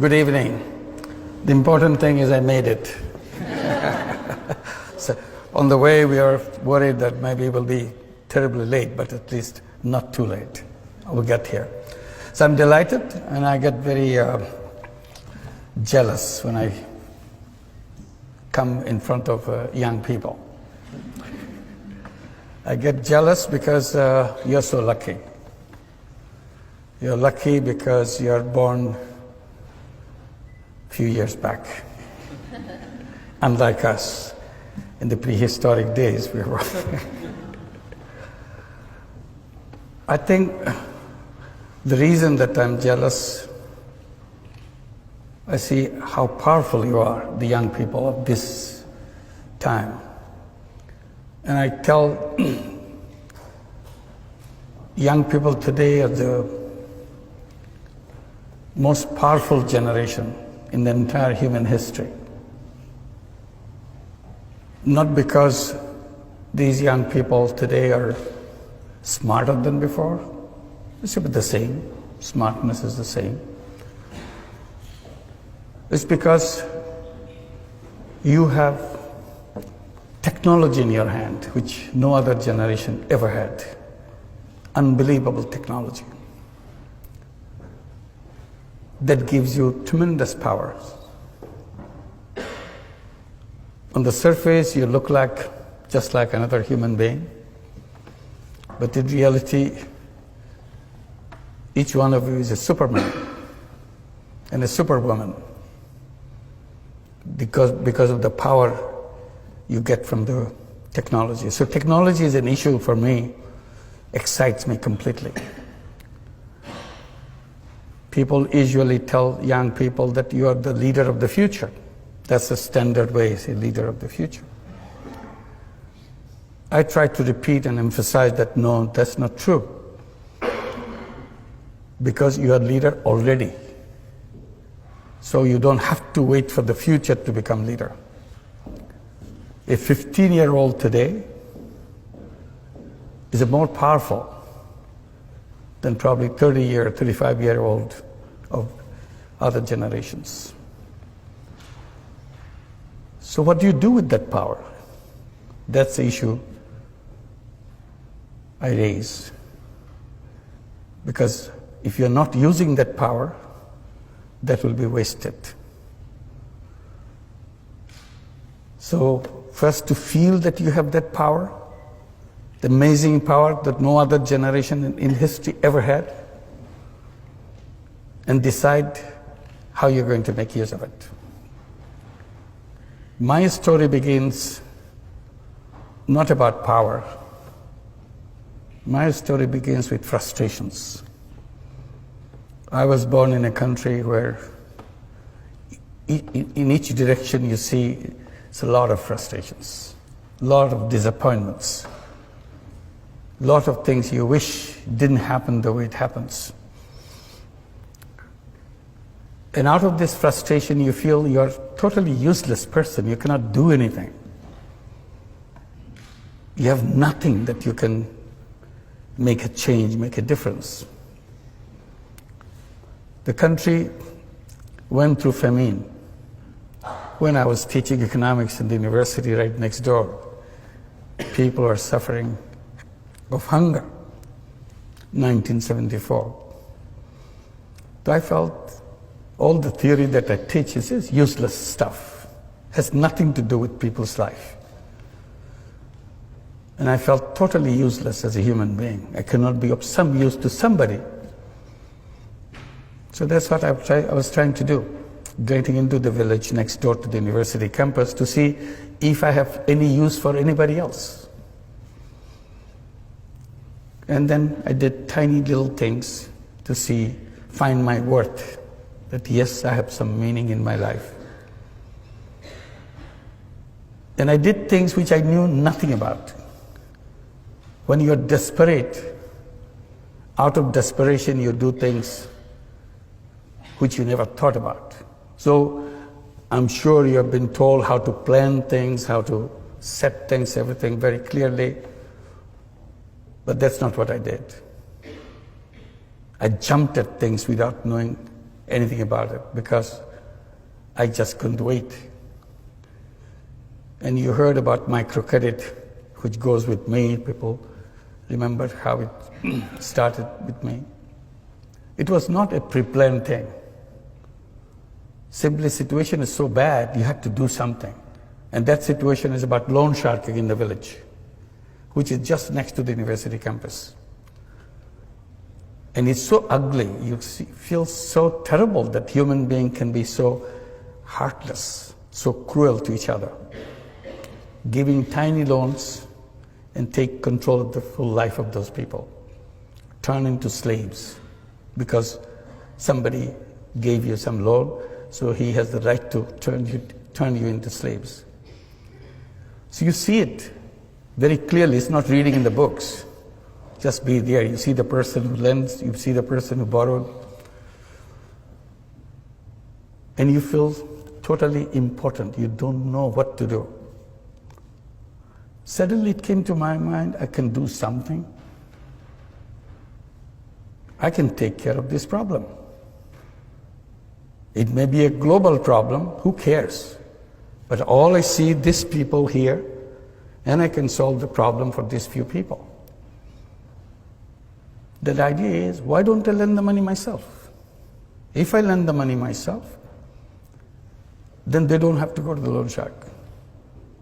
Good evening. The important thing is I made it. So on the way, we are worried that maybe we'll be terribly late, but at least not too late. We'll get here. So I'm delighted, and I get very jealous when I come in front of young people. I get jealous because you're so lucky. You're lucky because you're born a few years back. Unlike us, in the prehistoric days, we were. I think the reason that I'm jealous, I see how powerful you are, the young people of this time. And I tell young people today are the most powerful generation in the entire human history. Not because these young people today are smarter than before, it's about the same, smartness is the same. It's because you have technology in your hand, which no other generation ever had. Unbelievable technology. That gives you tremendous power. On the surface, you look just like another human being, but in reality, each one of you is a Superman and a Superwoman because of the power you get from the technology. So technology is an issue for me, excites me completely. People usually tell young people that you are the leader of the future. That's the standard way, say leader of the future. I try to repeat and emphasize that no, that's not true. Because you are leader already. So you don't have to wait for the future to become leader. A 15-year-old today is more powerful than probably 35-year-old of other generations. So what do you do with that power? That's the issue I raise. Because if you're not using that power, that will be wasted. So first to feel that you have that power, the amazing power that no other generation in history ever had, and decide how you're going to make use of it. My story begins not about power. My story begins with frustrations. I was born in a country where in each direction you see it's a lot of frustrations, a lot of disappointments, a lot of things you wish didn't happen the way it happens. And out of this frustration, you feel you're a totally useless person. You cannot do anything. You have nothing that you can make a change, make a difference. The country went through famine. When I was teaching economics in the university right next door, people were suffering of hunger, 1974. So I felt all the theory that I teach is useless stuff, has nothing to do with people's life. And I felt totally useless as a human being. I cannot be of some use to somebody. So that's what I was trying to do, getting into the village next door to the university campus to see if I have any use for anybody else. And then I did tiny little things to find my worth, that yes, I have some meaning in my life. And I did things which I knew nothing about. When you're desperate, out of desperation you do things which you never thought about. So I'm sure you have been told how to plan things, how to set things, everything very clearly. But that's not what I did. I jumped at things without knowing anything about it because I just couldn't wait. And you heard about microcredit, which goes with me. People remember how it started with me. It was not a pre-planned thing. Simply, situation is so bad, you had to do something. And that situation is about loan sharking in the village, which is just next to the university campus. And it's so ugly, you feel so terrible that human being can be so heartless, so cruel to each other, giving tiny loans and take control of the full life of those people, turn into slaves because somebody gave you some loan, so he has the right to turn you into slaves. So you see it very clearly. It's not reading in the books. Just be there. You see the person who lends, you see the person who borrowed, and you feel totally important. You don't know what to do. Suddenly it came to my mind, I can do something. I can take care of this problem. It may be a global problem, who cares? But all I see, these people here, and I can solve the problem for these few people. The idea is, why don't I lend the money myself? If I lend the money myself, then they don't have to go to the loan shark.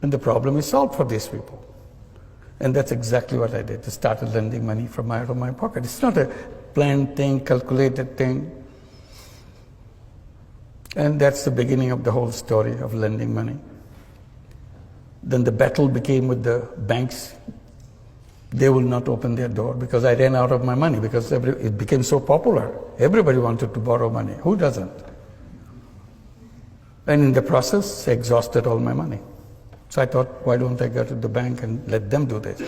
And the problem is solved for these people. And that's exactly what I did. I started lending money from out of my pocket. It's not a planned thing, calculated thing. And that's the beginning of the whole story of lending money. Then the battle became with the banks. They will not open their door because I ran out of my money because it became so popular. Everybody wanted to borrow money. Who doesn't? And in the process, I exhausted all my money. So I thought, why don't I go to the bank and let them do this?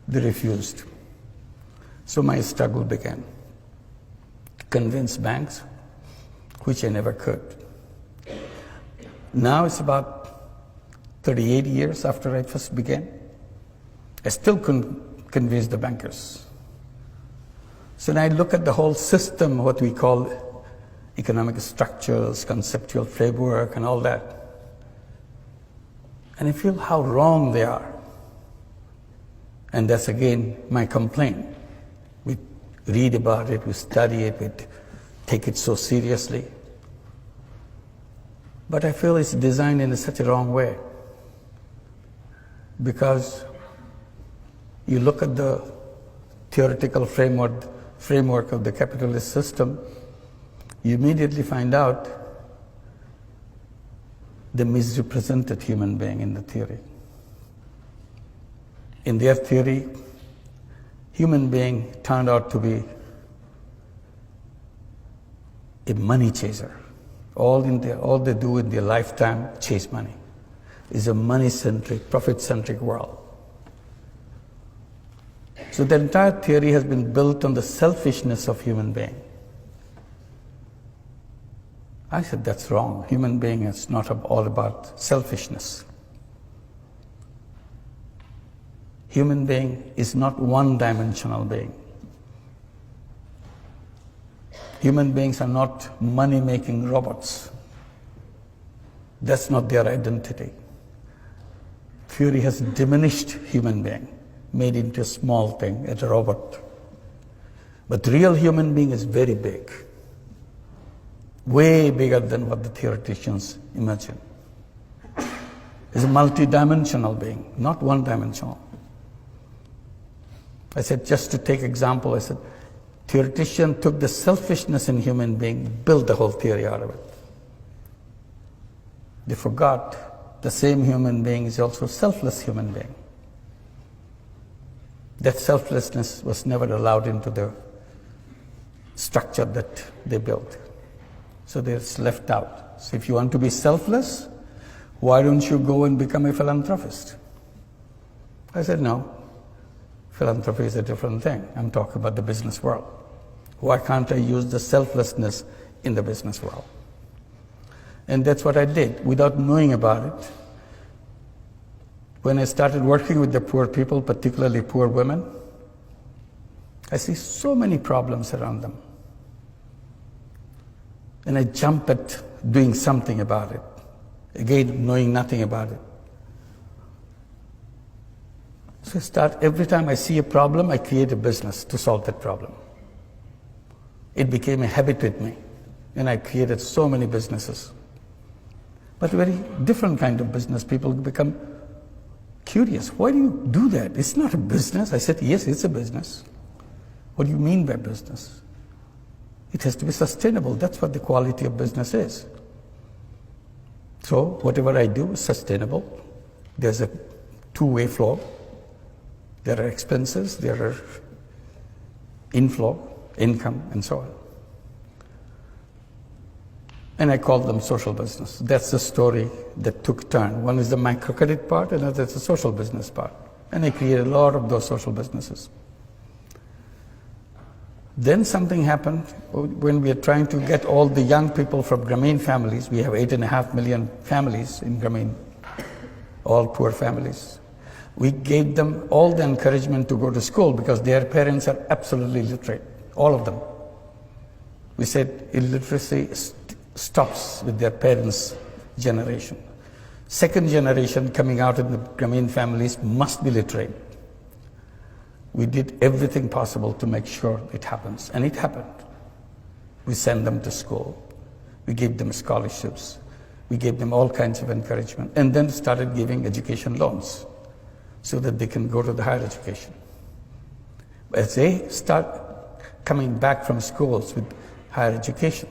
They refused. So my struggle began to convince banks, which I never could. Now it's about 38 years after I first began. I still couldn't convince the bankers. So now I look at the whole system, what we call economic structures, conceptual framework, and all that. And I feel how wrong they are. And that's again my complaint. We read about it, we study it, we take it so seriously. But I feel it's designed in such a wrong way. Because you look at the theoretical framework of the capitalist system, you immediately find out the misrepresented human being in the theory. In their theory, human being turned out to be a money chaser. All they do in their lifetime, chase money. It's a money-centric, profit-centric world. So the entire theory has been built on the selfishness of human being. I said, that's wrong. Human being is not all about selfishness. Human being is not one-dimensional being. Human beings are not money-making robots. That's not their identity. Theory has diminished human being, made into a small thing, as a robot. But real human being is very big. Way bigger than what the theoreticians imagine. It's a multi-dimensional being, not one-dimensional. I said, just to take example, I said, theoretician took the selfishness in human being, built the whole theory out of it. They forgot the same human being is also a selfless human being. That selflessness was never allowed into the structure that they built. So they're left out. So if you want to be selfless, why don't you go and become a philanthropist? I said, no. Philanthropy is a different thing. I'm talking about the business world. Why can't I use the selflessness in the business world? And that's what I did without knowing about it. When I started working with the poor people, particularly poor women, I see so many problems around them. And I jump at doing something about it. Again, knowing nothing about it. So every time I see a problem, I create a business to solve that problem. It became a habit with me, and I created so many businesses. But a very different kind of business. People become curious. Why do you do that? It's not a business. I said, yes, it's a business. What do you mean by business? It has to be sustainable. That's what the quality of business is. So whatever I do is sustainable. There's a two-way flow. There are expenses, there are inflow, income, and so on. And I call them social business. That's the story that took turn. One is the microcredit part, and another is the social business part. And I created a lot of those social businesses. Then something happened when we are trying to get all the young people from Grameen families. We have 8.5 million families in Grameen, all poor families. We gave them all the encouragement to go to school because their parents are absolutely literate, all of them. We said illiteracy stops with their parents' generation. Second generation coming out in the Grameen families must be literate. We did everything possible to make sure it happens, and it happened. We sent them to school. We gave them scholarships. We gave them all kinds of encouragement, and then started giving education loans so that they can go to the higher education. As they start coming back from schools with higher education,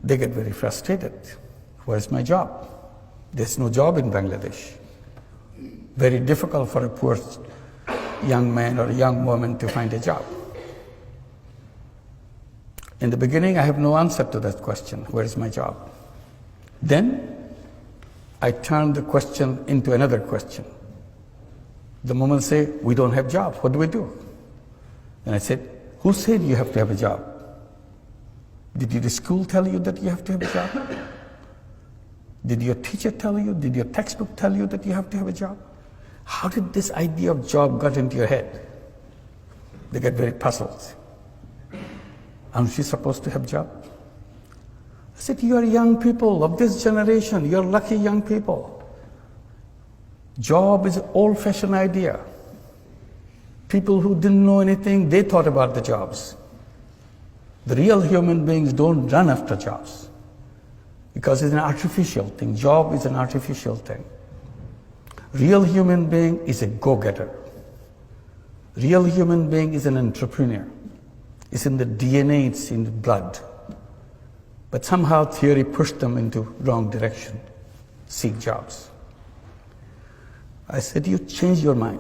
they get very frustrated. Where's my job? There's no job in Bangladesh. Very difficult for a poor young man or a young woman to find a job. In the beginning, I have no answer to that question, where is my job? Then I turned the question into another question. The moment say, we don't have jobs, what do we do? And I said, who said you have to have a job? Did your school tell you that you have to have a job? Did your teacher tell you? Did your textbook tell you that you have to have a job? How did this idea of job got into your head? They get very puzzled. Aren't you supposed to have a job? I said, you are young people of this generation. You're lucky young people. Job is an old-fashioned idea. People who didn't know anything, they thought about the jobs. The real human beings don't run after jobs because it's an artificial thing. Job is an artificial thing. Real human being is a go-getter. Real human being is an entrepreneur. It's in the DNA, it's in the blood. But somehow theory pushed them into wrong direction. Seek jobs. I said, you change your mind.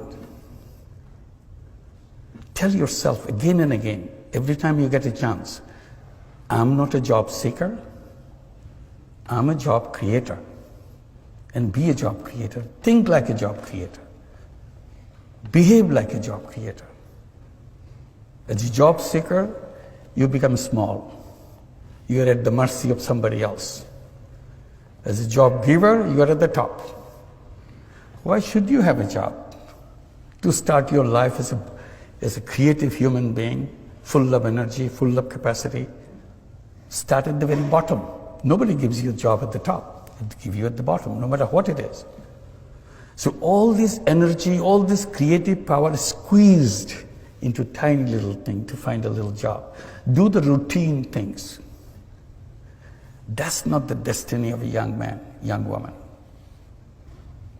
Tell yourself again and again, every time you get a chance, I'm not a job seeker, I'm a job creator. And be a job creator. Think like a job creator. Behave like a job creator. As a job seeker, you become small. You are at the mercy of somebody else. As a job giver, you are at the top. Why should you have a job? To start your life as a creative human being, full of energy, full of capacity. Start at the very bottom. Nobody gives you a job at the top. They give you at the bottom, no matter what it is. So all this energy, all this creative power is squeezed into tiny little thing to find a little job. Do the routine things. That's not the destiny of a young man, young woman.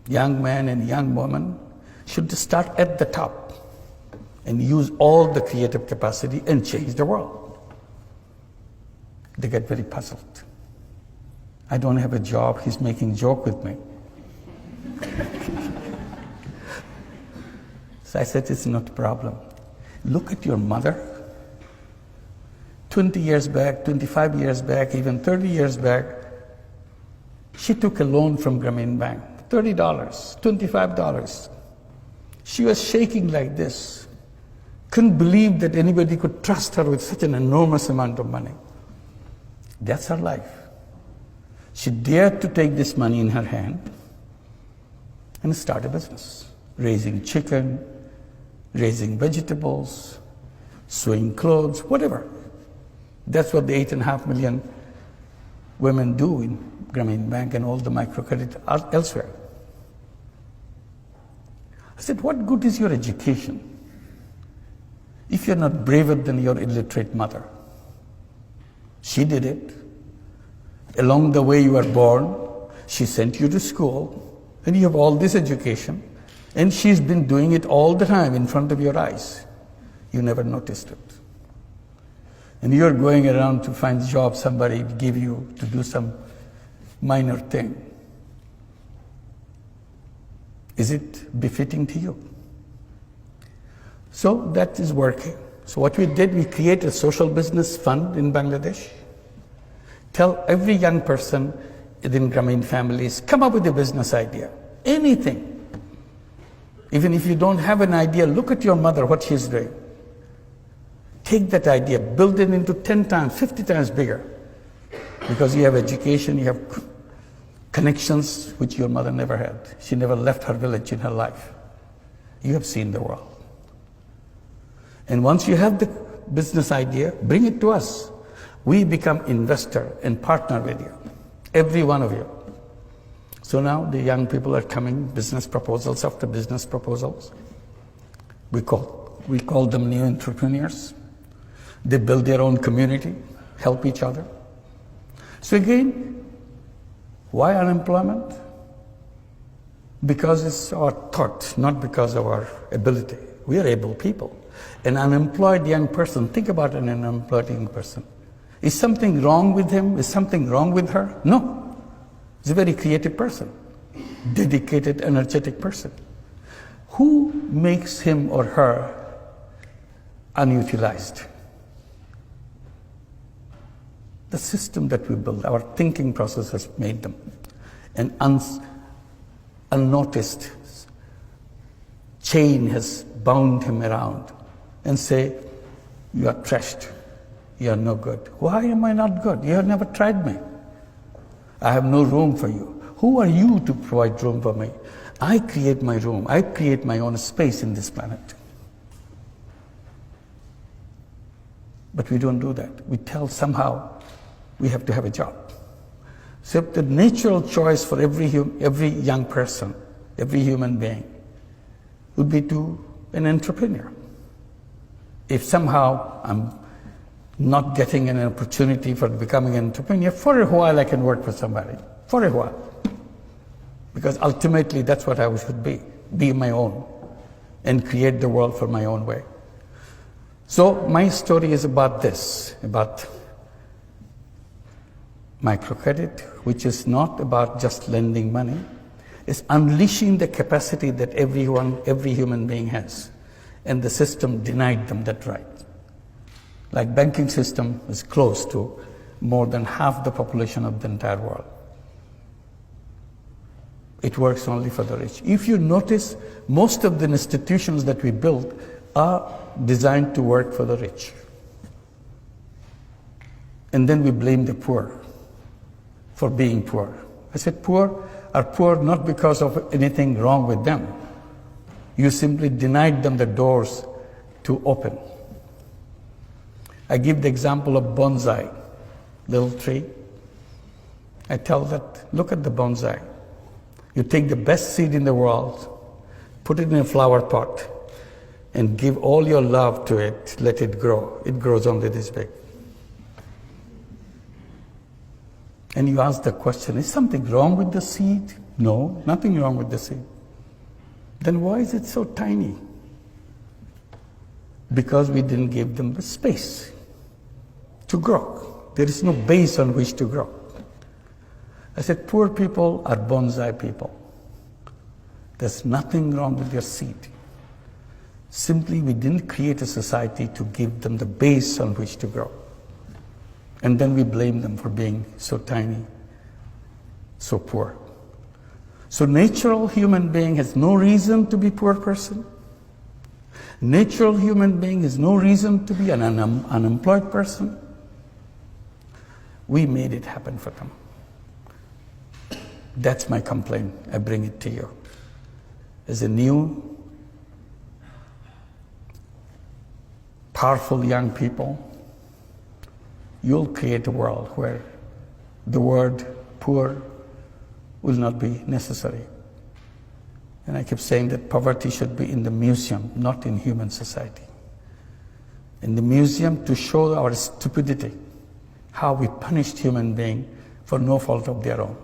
Young man and young woman should start at the top and use all the creative capacity and change the world. They get very puzzled. I don't have a job, he's making joke with me. So I said, it's not a problem. Look at your mother. 20 years back, 25 years back, even 30 years back, she took a loan from Grameen Bank, $30, $25. She was shaking like this. Couldn't believe that anybody could trust her with such an enormous amount of money. That's her life. She dared to take this money in her hand and start a business, raising chicken, raising vegetables, sewing clothes, whatever. That's what the 8.5 million women do in Grameen Bank and all the microcredit elsewhere. I said, what good is your education if you're not braver than your illiterate mother? She did it. Along the way you were born, she sent you to school, and you have all this education, and she's been doing it all the time in front of your eyes. You never noticed it. And you're going around to find a job somebody give you to do some minor thing. Is it befitting to you? So that is working. So what we did, we created a social business fund in Bangladesh. Tell every young person within Grameen families, come up with a business idea, anything. Even if you don't have an idea, look at your mother, what she's doing. Take that idea, build it into 10 times, 50 times bigger. Because you have education, you have connections which your mother never had. She never left her village in her life. You have seen the world. And once you have the business idea, bring it to us. We become investor and partner with you, every one of you. So now the young people are coming, business proposals after business proposals. We call them new entrepreneurs. They build their own community, help each other. So again, why unemployment? Because it's our thought, not because of our ability. We are able people. An unemployed young person, think about an unemployed young person. Is something wrong with him? Is something wrong with her? No. He's a very creative person, dedicated, energetic person. Who makes him or her unutilized? The system that we build, our thinking process has made them. An unnoticed chain has bound him around and say, you are trashed, you are no good. Why am I not good? You have never tried me. I have no room for you. Who are you to provide room for me? I create my room. I create my own space in this planet. But we don't do that. We tell somehow we have to have a job. So the natural choice for every young person, every human being, would be to an entrepreneur. If somehow I'm not getting an opportunity for becoming an entrepreneur, for a while I can work for somebody, for a while. Because ultimately that's what I should be my own, and create the world for my own way. So my story is about this, about microcredit, which is not about just lending money. It's unleashing the capacity that every human being has. And the system denied them that right. Like banking system is close to more than half the population of the entire world. It works only for the rich. If you notice, most of the institutions that we build are designed to work for the rich. And then we blame the poor for being poor. I said poor are poor not because of anything wrong with them. You simply denied them the doors to open. I give the example of bonsai, little tree. I tell that, look at the bonsai. You take the best seed in the world, put it in a flower pot, and give all your love to it, let it grow. It grows only this big. And you ask the question, is something wrong with the seed? No, nothing wrong with the seed. Then why is it so tiny? Because we didn't give them the space to grow. There is no base on which to grow. I said, poor people are bonsai people. There's nothing wrong with their seed. Simply, we didn't create a society to give them the base on which to grow. And then we blame them for being so tiny, so poor. So natural human being has no reason to be poor person. Natural human being has no reason to be an unemployed person. We made it happen for them. That's my complaint. I bring it to you. As a new, powerful young people, you'll create a world where the word poor will not be necessary. And I keep saying that poverty should be in the museum, not in human society. In the museum to show our stupidity, how we punished human beings for no fault of their own.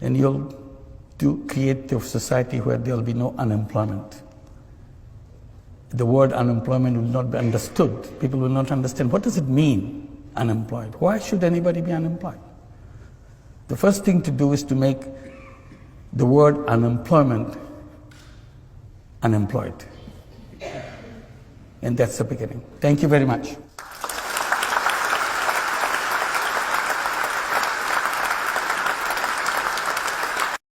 And you'll create a society where there will be no unemployment. The word unemployment will not be understood. People will not understand, what does it mean, unemployed? Why should anybody be unemployed? The first thing to do is to make the word unemployment unemployed. And that's the beginning. Thank you very much.